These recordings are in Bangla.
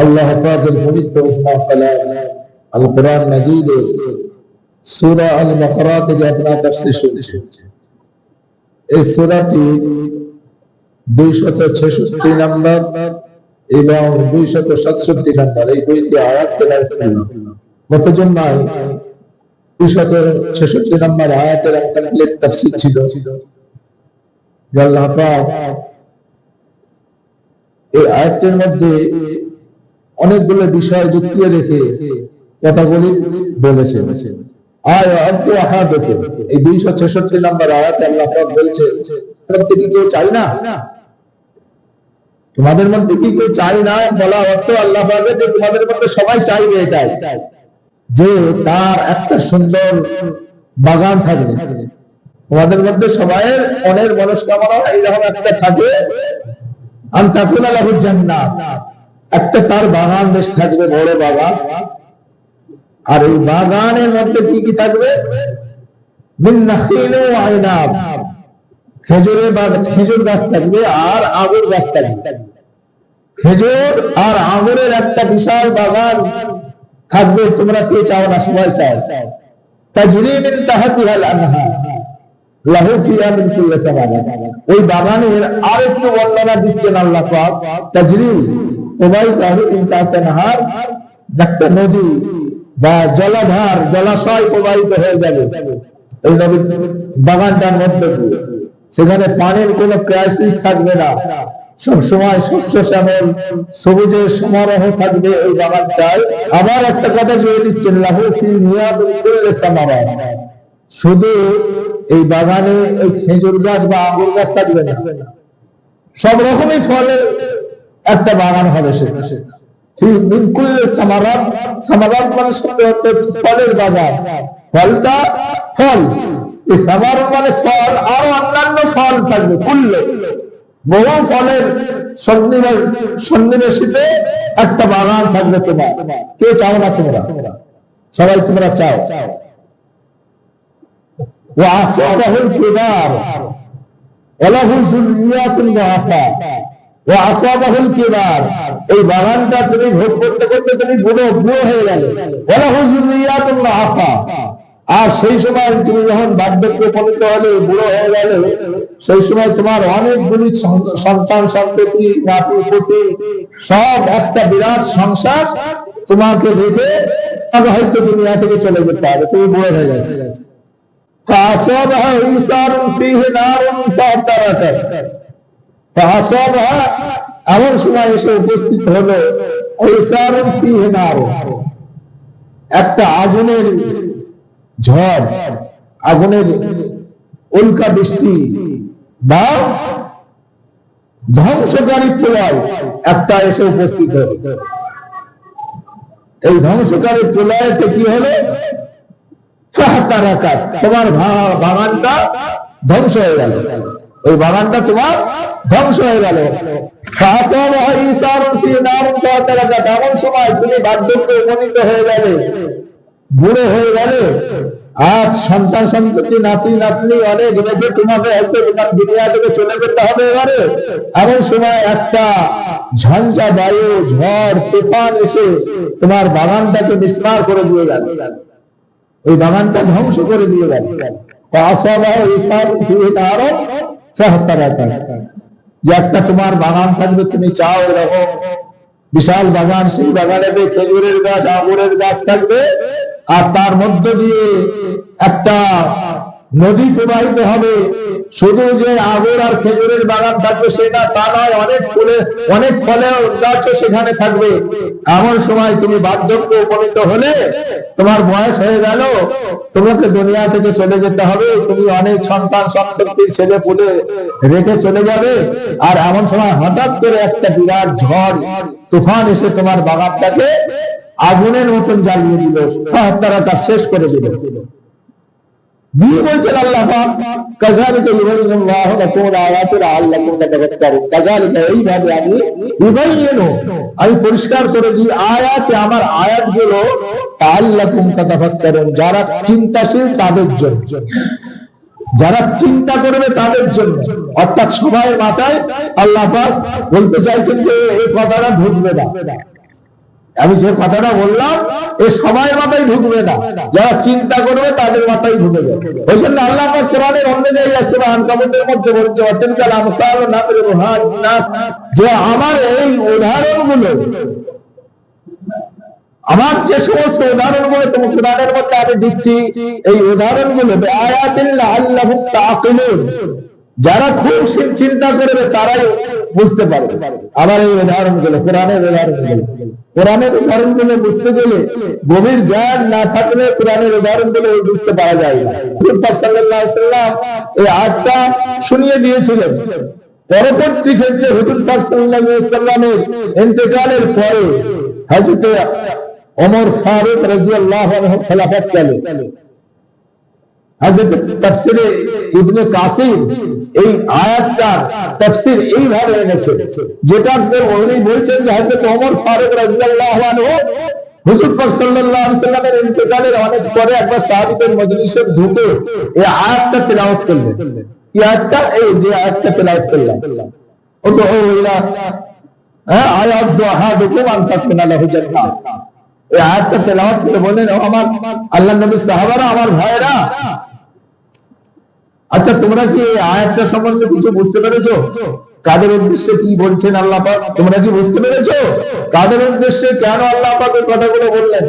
আল্লাহ পাকের পবিত্র ইসলাম কালাম আল কোরআন মাজিদে সূরা আল বাকারা থেকে আপনারা তাফসীর শুনছেন। এই সূরাটি 266 নম্বর এবং 267 নম্বর এই দুইটি আয়াত তেলাওয়াত করলাম। গত জুমায় 266 নম্বর আয়াতের কমপ্লিট তাফসীর ছিল, যে আল্লাহ পাক এই আয়াতের মধ্যে অনেকগুলো বিষয় যুক্তি রেখে কথাগুলি বলেছেন। এই 266 নম্বর আয়াতে আল্লাহ পাক বলছেন, তোমাদের কি কেউ চাই না? তোমাদের মধ্যে কি কেউ চাই না? বলা অর্থ আল্লাহ পাকের যে তোমাদের মধ্যে সবাই চাইবে এটাই, যে তার একটা সুন্দর বাগান থাকবে। তোমাদের মধ্যে সবাইয়ের মনের মনস্কামনা এইরকম একটা থাকে, আনতাকুনা লাহু জান্নাত, একটা তার বাগান বেশ থাকবে, বড় বাগান। আর এই বাগানের মধ্যে কি কি থাকবে? মিন নাখিল ওয়া আইনাব, খেজুর গাছ থাকবে আর আঙুর গাছ থাকবে। খেজুর আর আঙুরের একটা বিশাল বাগান থাকবে। তোমরা কে চাও না? সবাই চাও। তাজরি মিন তাহতিহাল আনহার লাহু ফিহা মিন কুল্লি সামারাত। ওই বাগানের আরেকটু বর্ণনা দিচ্ছেন আল্লাহ পাক, তাজরি প্রবাহিত হবে মিন তাহতিহা নাহার, একটা নদী বা জলাধার, জলাশয় প্রবাহিত হয়ে যাবে এই নদী বাগানটার মধ্যে দিয়ে। সেখানে পানির কোনো ক্রাইসিস থাকবে না, সব সময় শস্য শ্যামল সবুজের সমারোহ থাকবে ওই বাগানটায়। আবার একটা কথা জুড়ে দিচ্ছেন, লাহু ফিহা মিন কুল্লি সামারাত, শুধু এই বাগানে ওই খেজুর গাছ বা আঙুর গাছ থাকবে না, সব রকমই ফলের একটা বাগান হবে সেটা। মিন কুল্লি সামারাত, সামারাত মানে ফলের বাগান, ফলটা ফল, এই সামার মানে ফল, আর অন্যান্য ফল থাকবে। কুল্লে বহু ফলের সন্নিবেশিত একটা বাগান থাকবে তোমার। কে চাও না? তোমরা সবাই তোমরা চাও। ওয়াসওয়াবাহুল কিবার ওয়ালাহু যুররিয়াতুন মুআফা, ওয়াসওয়াবাহুল কিবার, এই বাগানটা তুমি ভোগ করতে করতে তুমি বুড়ো হয়ে গেলে। ওয়ালাহু যুররিয়াতুন মুআফা, আর সেই সময় তুমি যখন বার্ধক্যে উপনীত হলে, বুড়ো হয়ে গেলে, সেই সময় তোমার অনেকগুলি সন্তান সন্ততি নাতি পুতি সব একটা বিরাট সংসার তোমাকে রেখে হয়তো দুনিয়া থেকে চলে যেতে হবে, তুমি বুড়ো হয়ে গেছে। এমন সময় এসে উপস্থিত হলো একটা আগুনের ঝড়, আগুনের উল্কা বৃষ্টি বা ধ্বংসকারী প্রলয় একটা এসে উপস্থিত হল। এই ধ্বংসকারী প্রলয়তে কি হলো? তোমার বাগানটা ধ্বংস হয়ে গেল, ওই বাগানটা তোমার ধ্বংস হয়ে গেল। এমন সময় তুমি বার্ধক্যে উপনীত হয়ে গেলে, বুড়ো হয়ে গেলে, আর সন্তান সন্ততি নাতি নাতনি অনেক রেখে তোমাকে দুনিয়া থেকে চলে যেতে হবে। এবারে এমন সময় একটা ঝঞ্ঝা বায়ু, ঝড় তুফান এসে তোমার বাগানটাকে বিস্তার করে দিয়ে গেল, ওই বাগানটা ধ্বংস করে দিয়ে গেল। যে একটা তোমার বাগান থাকবে, তুমি চাও এরকম বিশাল বাগান, সেই বাগানে খেজুরের গাছ আঙুরের গাছ থাকবে, আর তার মধ্য দিয়ে একটা নদী প্রবাহিত হবে। শুধু যে আঙুর আর খেজুরের বাগান থাকবে সেটা তা নয়, অনেক ফলের গাছও সেখানে থাকবে। এমন সময় তুমি বার্ধক্যে উপনীত হলে, তোমার বয়স হয়ে গেল, তোমাকে দুনিয়া থেকে চলে যেতে হবে, তুমি অনেক সন্তান সন্ততি ছেলে পুলে রেখে চলে যাবে। আর এমন সময় হঠাৎ করে একটা বিরাট ঝড় তুফান এসে তোমার বাগানটাকে আগুনের মতন জ্বালিয়ে দিল, তারা কাজ শেষ করে দিল। দিয়ে বলছেন আল্লাহ পাক, কাযালিকা ইউবাইয়িনুল্লাহু লাকুমুল আয়াতি লাআল্লাকুম তাতাফাক্কারুন, কাযালিকা এইভাবে আমি ইউবাইয়িনু, আমি পরিষ্কার করে দিই আয়াতে, আমার আয়াতগুলো লাআল্লাকুম তাতাফাক্কারুন, যারা চিন্তাশীল তাদের জন্য, যারা চিন্তা করবে তাদের জন্য। অর্থাৎ সবাই মাথায় আল্লাহ পাক বলতে চাইছেন যে এই কথাটা ঢুকবে না, আমি যে কথাটা বললাম এ সবাই মাথায় ঢুকবে না, যারা চিন্তা করবে তাদের মাথায় ঢুকে যাবে। ওই জন্য আল্লাহ পাক কোরআনের অন্য জায়গায় সূরা আনকাবুতের মধ্যে বলছে ওয়াতিলকাল আমসালু নাদরিবুহা লিন-নাস, যে আমার এই উদাহরণগুলো, আমার যে সমস্ত উদাহরণগুলো তুমি কোরআনের মধ্যে আমি দিচ্ছি, এই উদাহরণগুলো বিআয়াতিল্লাহি লাআল্লাহুম তাআকিলুন, যারা খুব চিন্তা করবে তারাই বুঝতে পারবে আমার এই উদাহরণগুলো, কোরআনের উদাহরণগুলো বুঝতে গেলে গভীর জ্ঞান না থাকলে কোরআনের উদাহরণগুলো বুঝতে পারা যায় না। রাসূল সাল্লাল্লাহু আলাইহি ওয়াসাল্লাম এই আয়াতটা শুনিয়ে দিয়েছিলেন। পরবর্তী ক্ষেত্রে হুজুর পাক সাল্লাল্লাহু আলাইহি ওয়াসাল্লামের ইন্তেকালের পরে হযরত ওমর ফারুক রাদিয়াল্লাহু আনহু খেলাফত কালে হযরত তাফসীরে ইবনে কাসির এই আয়াতটার তাফসীর এইভাবে এনেছে, যেটা উনি বলছেন যে হযরত ওমর ফারুক রাদিয়াল্লাহু আনহু হুজুর পাক সাল্লাল্লাহু আলাইহি ওয়াসাল্লামের ইন্তেকালের অনেক পরে একবার সাহাবীদের মজলিসে ঢুকে এই আয়াতটা তেলাওয়াত করলেন। এই আয়াতটা, এই যে আয়াতটা তেলাওয়াত করলেন, ও তো ইলা আয়াত দুআহাদুকুম আন তাকুনা লাহু জান্নাহ, এই আয়াতটা তেলাওয়াত করে বলেন ও আমার আল্লাহর নবী সাহাবারা, আমার ভাইরা, আচ্ছা তোমরা কি এই আয়াতটা সম্বন্ধে কিছু বুঝতে পেরেছো? কাদের উদ্দেশ্যে কি বলছেন আল্লাহ পাক, তোমরা কি বুঝতে পেরেছো? কাদের উদ্দেশ্যে কেন আল্লাহ পাক এই কথাগুলো বললেন?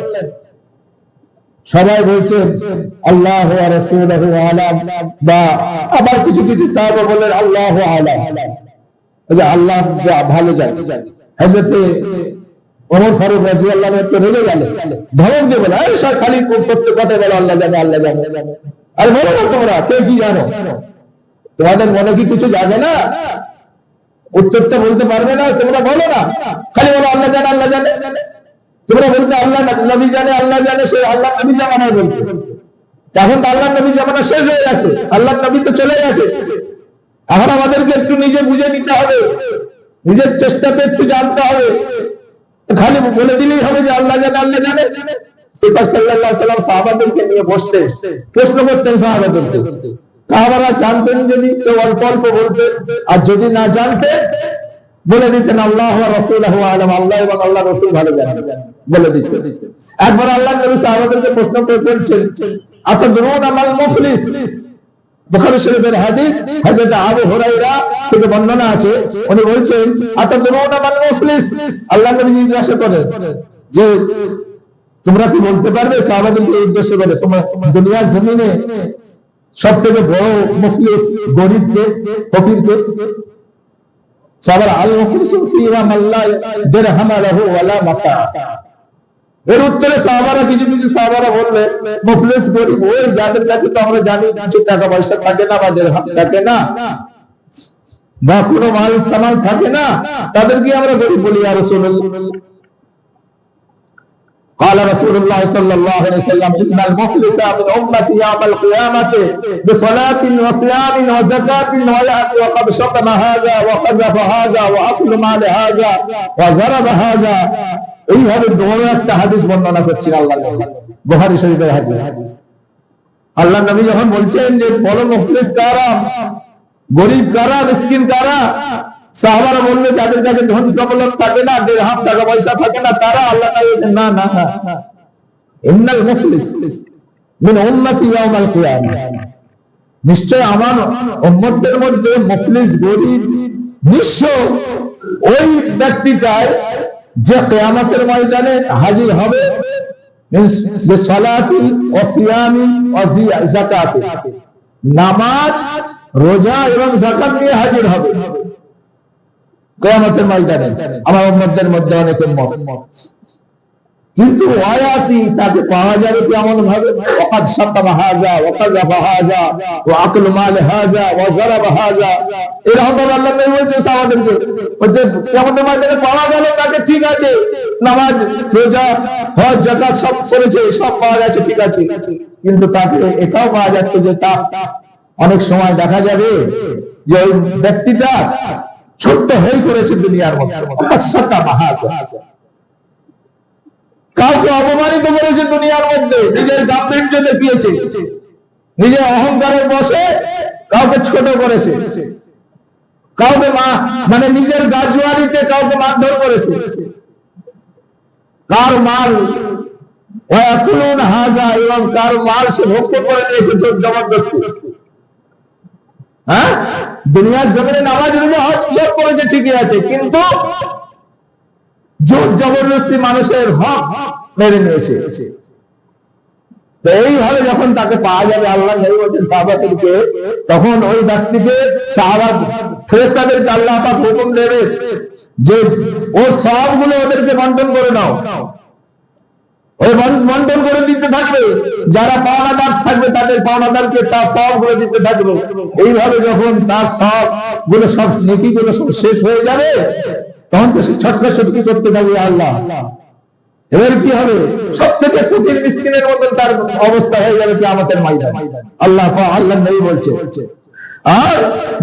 সবাই বলছেন আল্লাহু ওয়া রাসূলুহু আলাম, বা আবার কিছু কিছু সাহাবা বলেন আল্লাহু আলাম, যে আল্লাহ ভালো জানে। হযরত ওমর ফারুক রাদিয়াল্লাহু আনহু তো রেগে গেলেন, ধমক দিয়ে বলে এই সব খালি প্রত্যেক কথা বলে আল্লাহ জানে আল্লাহ জানে। আরে বলো না তোমরা কে কি জানো? তোমাদের মনে কি কিছু জানে না? উত্তরটা বলতে পারবে না? তোমরা বলো না, খালি বলো আল্লাহ জানে আল্লাহ জানে। তোমরা বলতে আল্লাহ নবী জানে আল্লাহ জানে, সে আল্লাহ নবী জামানায় বলতে। এখন তো আল্লাহ নবী জামানা শেষ হয়ে গেছে, আল্লাহ নবী তো চলে গেছে। এখন আমাদেরকে একটু নিজে বুঝে নিতে হবে, নিজের চেষ্টাতে একটু জানতে হবে। খালি বলে দিলেই হবে যে আল্লাহ জানে আল্লাহ জানে? সাল্লাল্লাহু আলাইহি ওয়াসাল্লাম সাহাবাদেরকে নিয়ে বসতেন, প্রশ্ন করতেন সাহাবাদেরকে। সাহাবারা জানতেন যদি কেউ অল্প অল্প বলতেন, আর যদি না জানতেন বলে দিতেন আল্লাহ ওয়া রাসূলুহু আলাম, আল্লাহ এবং আল্লাহ রাসূল ভালো জানেন, বলে দিতেন। একবার আল্লাহর নবী সাহাবাদেরকে প্রশ্ন করে বলছেন আতাদরুনা মাল মুফলিস, বুখারী শরীফের হাদিস, হযরত আবু হুরায়রা থেকে বর্ণনা আছে, উনি বলছেন আতাদরুনা মাল মুফলিস, আল্লাহর নবী জিজ্ঞাসা করেন যে তোমরা কি বলতে পারবে সাহাবাদেরকে উদ্দেশ্য করে তোমরা দুনিয়ার জমিনে সবথেকে বড় মুফলিস গরীবকে, ফকিরকে? সাহাবারা আল মুফলিসু ফিহা মান লা দিরহাম লাহু ওয়ালা মাতা। এর উত্তরে সাহাবারা কিছু কিছু সাহাবারা বললে মুফলিস গরীব ওই যাদের কাছে তো আমরা জানি কিছু টাকা পয়সা থাকে না, বা দিরহাম থাকে না, বা কোনো মাল সামাল থাকে না, তাদেরকে আমরা গরীব বলি। ইয়া রাসূলুল্লাহ, قال رسول الله صلى الله عليه وسلم ان المفلس من امتي يوم القيامه بصلاه وصيام وزكاه وياتي وقد شتم هذا وقذف هذا واكل مال هذا وضرب هذا। এইভাবে বড় একটা হাদিস বর্ণনা করছেন আল্লাহর নবী, বুখারী শরীফের হাদিস। আল্লাহর নবী যখন বলছেন যে বড় মুফলিস কারা, গরীব কারা, মিসকিন কারা, সাহাবারা বললে যাদের কাছে ধন সম্পদ থাকে না, দিরহাম টাকা পয়সা থাকে না, তারা। আল্লাহ তাআলা বলেছেন না না, ইন্নাল মুফলিস মিন উম্মতি ইয়াউমাল কিয়ামাহ, নিশ্চয় আমার উম্মতের মধ্যে মুফলিস গরীব নিঃস্ব ওই ব্যক্তিটাই যে কিয়ামতের ময়দানে হাজির হবে বিসসালাতি ওয়া সিয়ামি ওয়া যাকাতি, নামাজ, রোজা এবং যাকাত নিয়ে হাজির হবে কিয়ামতের ময়দানে। আমার উম্মতের মধ্যে অনেক উম্মত, কিন্তু আয়াতি তাকে পাওয়া যাবে কেমন ভাবে? ওয়াকাদ শাতামা হাযা ওয়া কাযাফা হাযা ওয়া আকলু মাল হাযা ওয়া যারাবা হাযা। এরকম ভাবে আল্লাহ নবী বলছেন সাহাবাদেরকে, বলছে কিয়ামতের ময়দানে পাওয়া গেল তাকে, ঠিক আছে, নামাজ, রোজা, হজ, যাকাত সব করেছে, সব পাওয়া গেছে, ঠিক আছে, কিন্তু তাকে এটাও পাওয়া যাচ্ছে যে তা অনেক সময় দেখা যাবে যে ওই ব্যক্তিটা ছোট্ট হয়ে করেছে দুনিয়ার মধ্যে, কাউকে অপমানিত করেছে দুনিয়ার মধ্যে, নিজের গাম্ভীর্য দেখিয়েছে, নিজের অহংকারের বসে কাউকে ছোট করেছে, কাউকে মানে নিজের গাজওয়ারিতে কাউকে মারধর করেছে, কার মাল ওয়াকুলুন হাযা, এবং কার মাল সে ভোগ করে নিয়েছে জবরদস্তি। হ্যাঁ, দুনিয়ার জমিনে নামাজ রোজা হজ সব করেছে, ঠিকই আছে, কিন্তু জোর জবরদস্তি মানুষের হক মেরে নিয়েছে। এইভাবে যখন তাকে পাওয়া যাবে, আল্লাহ নবী বলেন সাহাবাদেরকে, তখন ওই ব্যক্তিকে সাহাবা ফেরেশতাদেরকে আল্লাহ পাক হুকুম দেবে যে ও সবগুলো ওদেরকে বন্টন করে নাও। ওই বন্টন করে দিতে থাকবে, যারা পাওনাদার থাকবে তাদের পাওনাদারকে তার সবগুলো দিতে থাকবে। এইভাবে যখন তার সবগুলো সব নেকিগুলো সব শেষ হয়ে যাবে, তখন তো সে ছটকা ছটকি করতে থাকবে আল্লাহ। এবার কি হবে? সব থেকে ফকির মিসকিনের মতন তার অবস্থা হয়ে যাবে কিয়ামতের ময়দানে। আল্লাহ নবী বলছে। আর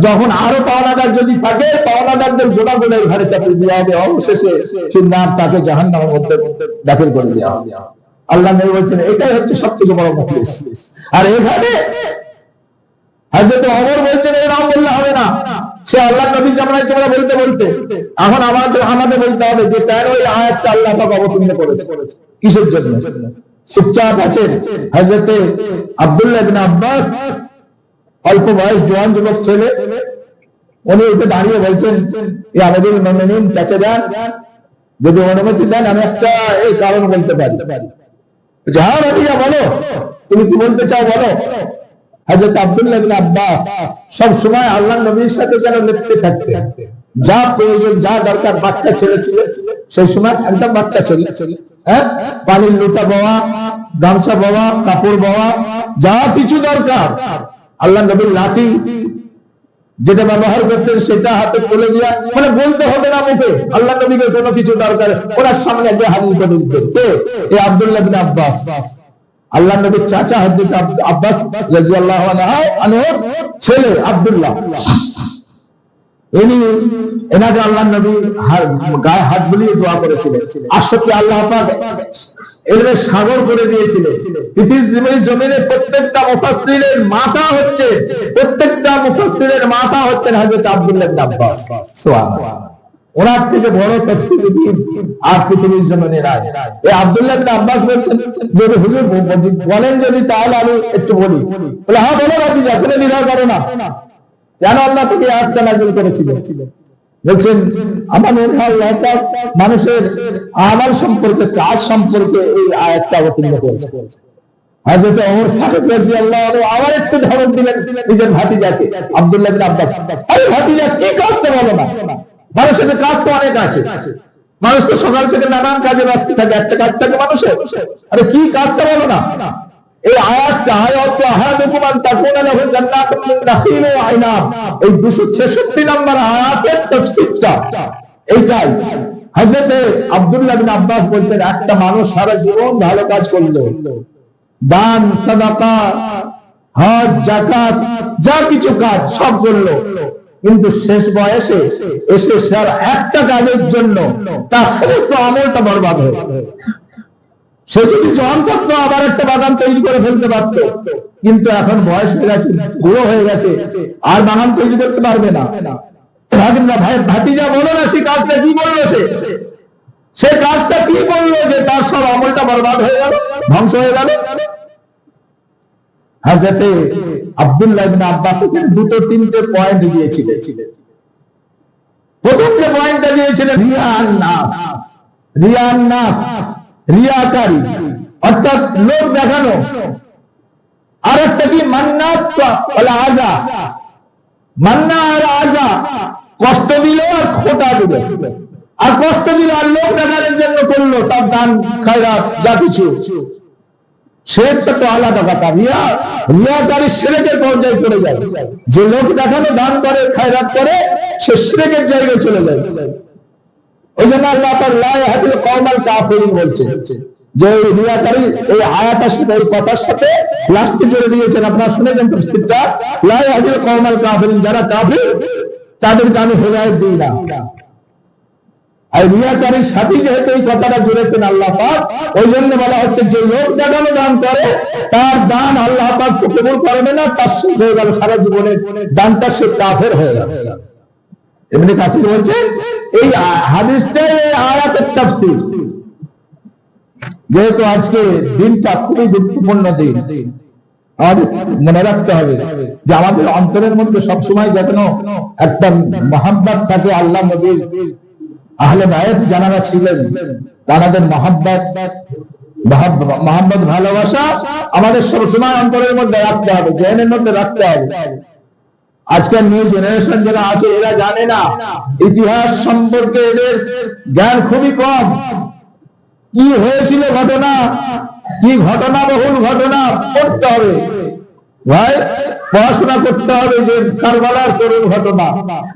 যখন আরো পাওনাদার যদি থাকে, পাওনাদারদের গোড়া গোড়ায় ঘরে চাপিয়ে দেওয়া হবে, অবশেষে ফিরনার তাকে জাহান্নামের মধ্যে দাখিল করে দেওয়া হবে। আল্লাহ নবী বলছেন এটাই হচ্ছে সবথেকে বড় মুখলিস। আর এখানে হযরত ওমর বলছেন এই নাম বললে হবে না, সে আল্লাহ নবী জামানায় তোমরা বলতে বলতে এখন আমাদের বলতে হবে যে কেন এই আয়াতটা আল্লাহ পাক অবতীর্ণ করেছে, কিসের জন্য। চুপচাপ আছেন হযরত আব্দুল্লাহ ইবনে আব্বাস, অল্প বয়স জওয়ান যুবক ছেলে, উনি উঠে দাঁড়িয়ে বলছেন, এই আমিরুল মুমিনিন চাচা যান, যদি অনুমতি দেন আমি একটা এই কারণ বলতে পারি। হ্যাঁ রাবিয়া বলো, তুমি কি বলতে চাও বলো। হযরত আব্দুল্লাহ ইবনে আব্বাস সব সময় আল্লাহর নবীর সাথে যেন লিপ্ত থাকতেন, যা প্রয়োজন যা দরকার, বাচ্চা ছেলে ছিল সেই সময়, একদম বাচ্চা ছেলে, হ্যাঁ, পানির লোটা বাওয়া, গামছা বাওয়া, কাপড় বাওয়া, যা কিছু দরকার, আল্লাহ নবীর লাঠি যেটা ব্যবহার করতেন সেটা হাতে তুলে দিয়া, মানে বলতে হবে না মুখে, আল্লাহ নবীকে কোনো কিছু দরকার ওনার সামনে যে হাজির করে দিতেন। কে? এই আব্দুল্লাহ ইবনে আব্বাস, আল্লাহ নবীর চাচা হযরত আব্বাস রাদিয়াল্লাহু আনহু ছেলে আব্দুল্লাহ। এনাকে আল্লাহ নবী গায়ে হাত বুলিয়ে দোয়া করেছিলেন। আসলে আল্লাহ পাক এর সাগর করে দিয়েছিলেন। পৃথিবীর জমিনে প্রত্যেকটা মুফাসসিরের মাথা হচ্ছে, প্রত্যেকটা মুফাসসিরের মাথা হচ্ছেন হযরত আব্দুল্লাহ ইবনে আব্বাস। সুবহানাল্লাহ। ওনার থেকে বড় তাফসীরী আর পৃথিবীর জমিনে নাই। এই আব্দুল্লাহ ইবনে আব্বাস বলছেন যদি হুজুর বলেন যদি তাহলে আমি একটু বলি। বলে হ্যাঁ বলো ভাতিজা, কোনো দ্বিধা করো না। কেন আল্লাহ থেকে আয়াতটা নাযিল করেছিলেন? বলছেন আমার আল্লাহ পাক মানুষের আমল সম্পর্কে, কাজ সম্পর্কে এই আয়াতটা অবতীর্ণ করেছে। হযরত ওমর ফারুক রাদিয়াল্লাহু আনহু আবার একটু ধমক দিলেন নিজের ভাতিজাকে আব্দুল্লাহ ইবনে আব্বাস, আরে ভাতিজা কি কাজটা বলো না, মানুষের কাজ তো অনেক আছে, মানুষ তো সকাল থেকে নানান কাজে ব্যস্ত থাকে, একটা কাজ থাকে মানুষের, আরে কি কাজটা বলো না। এই আয়াতটা আয়াত আহাদুকুম তাকুনা লাহু জান্নাতুন মিন নাখিল ওয়া আইনাব, এই 266 নম্বর আয়াতের তাফসীরটা এইটাই। হযরত আব্দুল্লাহ ইবনে আব্বাস বলছেন একটা মানুষ সারা জীবন ভালো কাজ করলো, দান সাদাকা হজ যাকাত যা কিছু কাজ সব করলো, কিন্তু শেষ বয়সে এসে তার একটা কাজের জন্য তার সমস্ত আমলটা বরবাদ হয়ে গেল। সে যদি জওয়ান থাকতো আবার একটা বাগান তৈরি করে ফেলতে পারতো, কিন্তু এখন বয়স হয়ে গেছে, বুড়ো হয়ে গেছে, আর বাগান তৈরি করতে পারবে না। ভাই ভাতিজা বলো না সে কাজটা কি বললো, সে কাজটা কি বললো যে তার সব আমলটা বরবাদ হয়ে গেল, ধ্বংস হয়ে গেল। হযরত আব্দুল্লাহ ইবনে আব্বাস দুটো তিনটে পয়েন্ট দিয়েছিলেন। প্রথম যে পয়েন্টটা দিয়েছিলেন রিয়ান নাস, রিয়াকারী অর্থাৎ লোক দেখানো। আর একটা কি মান্নাত ওয়াল আযা, মান্না আর আযা, কষ্ট দিল আর খোটা দিল, আর কষ্ট দিল আর লোক দেখানোর জন্য করলো তার দান খায়রাত যা কিছু, সেটা তো আলাদা কথা। রিয়াকারী শিরকের পর্যায়ে চলে যায়। যে লোক দেখানো দান করে খায়রাত করে সে শিরকের জায়গায় চলে যায়। ওই জন্য আল্লাহ তাআলা লা ইয়াহদিল কওমাল কাফিরিন বলছে যে রিয়াকারী এই আয়াতের সাথে এই কথার সাথে লাস্টে জুড়ে দিয়েছেন। আপনারা শুনেছেন তাফসীরটা, লা ইয়াহদিল কওমাল কাফিরিন, যারা কাফির তাদেরকে আমি হেদায়েত দিই না। আর রিয়াকারীর সাথে যেহেতু এই কথাটা জুড়েছেন আল্লাহ পাক, ওই জন্য বলা হচ্ছে যে লোক দেখানো দান করে তার দান আল্লাহ পাক কবুল করবে না, তার শেষ হয়ে গেল সারা জীবনের দানটা, সে কাফের হয়ে গেল। ইবনে কাসির বলছেন এই হাদিসটা এই আয়াতের তাফসীর। যেহেতু আজকে দিনটা খুবই গুরুত্বপূর্ণ দিন, আমাদের মনে রাখতে হবে যে আমাদের অন্তরের মধ্যে সবসময় যেন একটা মহাব্বত থাকে। আল্লাহ নবীর আহলে বায়ত যারা ছিলেন তাদের মহাব্বত ভালোবাসা আমাদের সবসময় অন্তরের মধ্যে রাখতে হবে, জেনের মধ্যে রাখতে হবে। আজকের নিউ জেনারেশন যারা আছে এরা জানে না ইতিহাস সম্পর্কে, এদের জ্ঞান খুবই কম। কি হয়েছিল ঘটনা, কি ঘটনা, বহুল ঘটনা পড়তে হবে ভাই, পড়াশোনা করতে হবে যে কারবালার করুণ ঘটনা।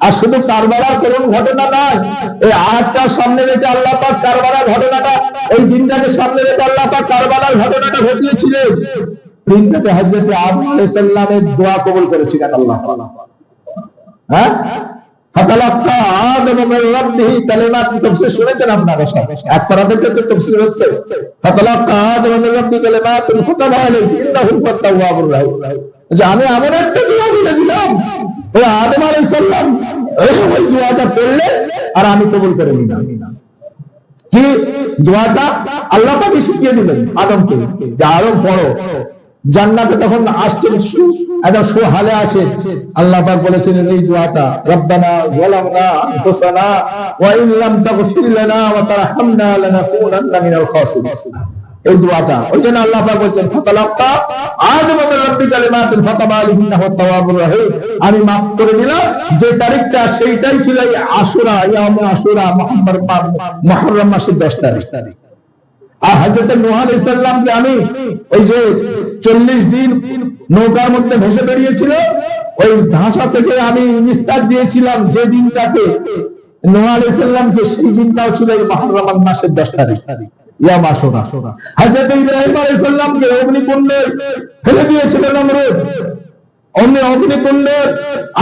আর শুধু কারবালার করুণ ঘটনা নয়, এই আয়াতটার সামনে রেখে আল্লাহ পাক কারবালার ঘটনাটা, এই দিনটাকে সামনে রেখে আল্লাহ পাক কারবালার ঘটনাটা ঘটিয়েছিলেন। দিনটাতে হযরত আদম আলাইহিস সালামের দোয়া কবুল করেছিলেন আল্লাহ তাআলা। হ্যাঁ, ফাতালাক্কা আদম মির রাব্বিহি কালিমাত, তাফসীর শুনেছেন আপনারা সব, এক পারাতে তো তাফসীর হচ্ছে ফাতালাক্কা আদম মির রাব্বিহি কালিমাত ফাতাবা আলাইহি ইন্নাহু তাওয়াবুর রাহিম। যে আমি এমন একটা দোয়া বলে দিলাম, ওই আদম আলাইহিস সালাম ওই দোয়াটা পড়লেন আর আমি কবুল করে নিলাম। কি দোয়াটা আল্লাহ পাক শিখিয়ে দিলেন আদমকে, যে আদম পড়ো। জান্নাতে তখন আসছেন, একদম সুহালে আছে, আল্লাহ পাক বলেছিলেন এই দোয়াটা, রব্বানা যালামনা আনফুসানা ওয়া ইন লাম তাগফির লানা ওয়া তারহামনা লানাকুনান্না মিনাল খাসিরিন। এই দোয়াটা ওই জন্য আল্লাহ পাক বলেন ফাতালাক্কা আদম মির রাব্বি কালিমাতিন ফাতাবা আলাইহি ইন্নাহু তাওয়াবুর রাহিম। আমি মাফ করে দিলাম। যে তারিখটা সেইটাই ছিল আশুরা, ইয়াউমে আশুরা, মুহররম মাসের 10 তারিখ। আর হযরত নূহ আলাইহিস সালামকে আমি ওই যে 40 দিন নৌকার মধ্যে ভেসে বেরিয়েছিল, ওই ভাষা থেকে আমি নিস্তার দিয়েছিলাম যে দিনটাকে নূহ আলাইহিস সালামকে, সেই দিনটাও ছিল এই মুহররম মাসের 10 তারিখ, ইয়াম আশুরা। হযরত ইব্রাহিম আলাইহিস সালামকে অগ্নিকুণ্ডে ফেলে দিয়েছিলেন নমরুদ, অগ্নিকুণ্ডের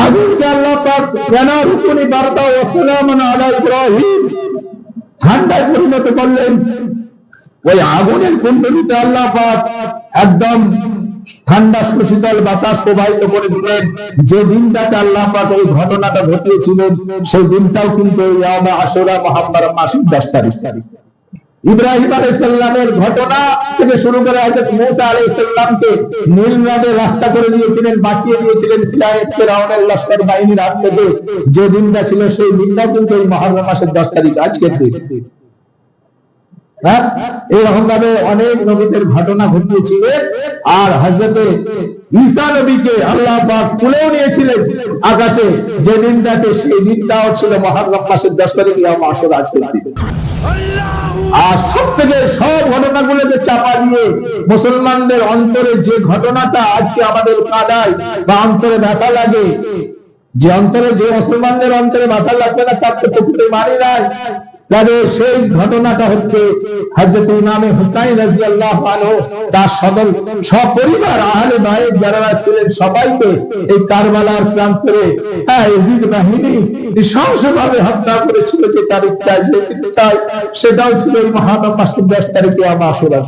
আগুনকে আল্লাহ পাক ইয়ানারুকুনি বারদা ওয়া সালামান আলা ইব্রাহিম ঠান্ডায় পরিণত করলেন। ওই আগুনের কুণ্ডলিতে আল্লাহ পাক একদম ঠান্ডা সুশীতল বাতাস প্রবাহিত করে দিলেন। যে দিনটাতে আল্লাহ পাক এই ঘটনাটা ঘটিয়েছিলেন সেই দিনটাও কিন্তু ইয়াউমে আশুরা মুহররম মাসের 10 তারিখ। ইব্রাহিম আলাইহিস সালামের ঘটনা থেকে শুরু করে হযরত মূসা আলাইহিস সালামকে নীল নদে রাস্তা করে দিয়েছিলেন, বাঁচিয়ে দিয়েছিলেন ফিরাউনের লস্কর বাহিনীর হাত থেকে, যে দিনটা ছিল সেই দিনটাও কিন্তু এই মুহররম মাসের 10 তারিখ, আজকের দিন। এরকম ভাবে অনেক নবীদের ঘটনা ঘটিয়েছিলেন। আর হযরতে ঈসা নবীকে আল্লাহ পাক তুলেও নিয়েছিলেন আকাশে, যে দিনটাতে, সেই দিনটাও ছিল মুহররম মাসের 10 তারিখ, ইয়াউম আশুরা, আজকের দিন। আর সব থেকে সব ঘটনাগুলোকে চাপা দিয়ে মুসলমানদের অন্তরে যে ঘটনাটা আজকে আমাদের কাঁদায় বা অন্তরে ব্যথা লাগে, যে অন্তরে, যে মুসলমানদের অন্তরে ব্যথা লাগবে না তার তো মানি নাই, তাদের সেই ঘটনাটা হচ্ছে হযরত ইমাম হুসাইন রাদিয়াল্লাহু আনহু তার সপরিবার আহলে বাইত যারা ছিলেন সবাইকে এই কারবালার প্রান্তরে ইয়াজিদ বাহিনী নৃশংসভাবে হত্যা করেছিল। যে তারিখটা, সেটাও ছিল এই মুহররম মাসের 10 তারিখে আশুরা।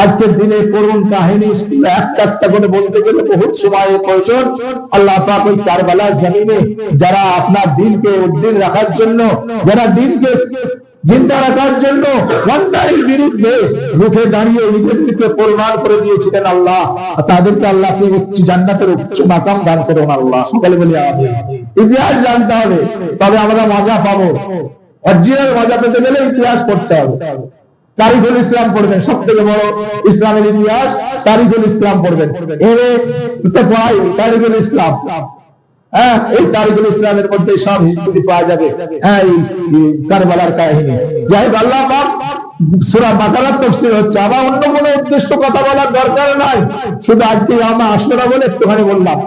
আজকের দিনে করুণ কাহিনী একটা একটা করে বলতে গেলে বহুত সময়ের প্রয়োজন। আল্লাহ পাক ওই কারবালার জমিনে যারা আপনার দিনকে উদ্দিন রাখার জন্য, যারা দিনকে জিন্দা রাখার জন্য অন্যায়ের বিরুদ্ধে রুখে দাঁড়িয়ে নিজেদেরকে কোরবান করে দিয়েছিলেন আল্লাহ, তাদেরকে আল্লাহ উচ্চ জান্নাতের উচ্চ মাকাম দান করুন আল্লাহ। সকলে বলি আমিন। ইতিহাস জানতে হবে, তবে আমরা মজা পাবো। অরিজিনাল মজা পেতে গেলে ইতিহাস পড়তে হবে। তারিখুল ইসলাম পড়বেন, সব থেকে বড় ইসলামের ইতিহাস তারিখুল ইসলাম পড়বেন। তারিখুল ইসলাম, এই তারিখুল ইসলামের মধ্যে সব হিস্ট্রি পাওয়া যাবে। এই কারবালার কাহিনী। যাই হোক, আল্লাহ পাক সূরা বাকারার তাফসীর হচ্ছে, আমার অন্য কোনো উদ্দেশ্য কথা বলার দরকার নাই, শুধু আজকে আমরা আশুরা বলে একটুখানি বললাম।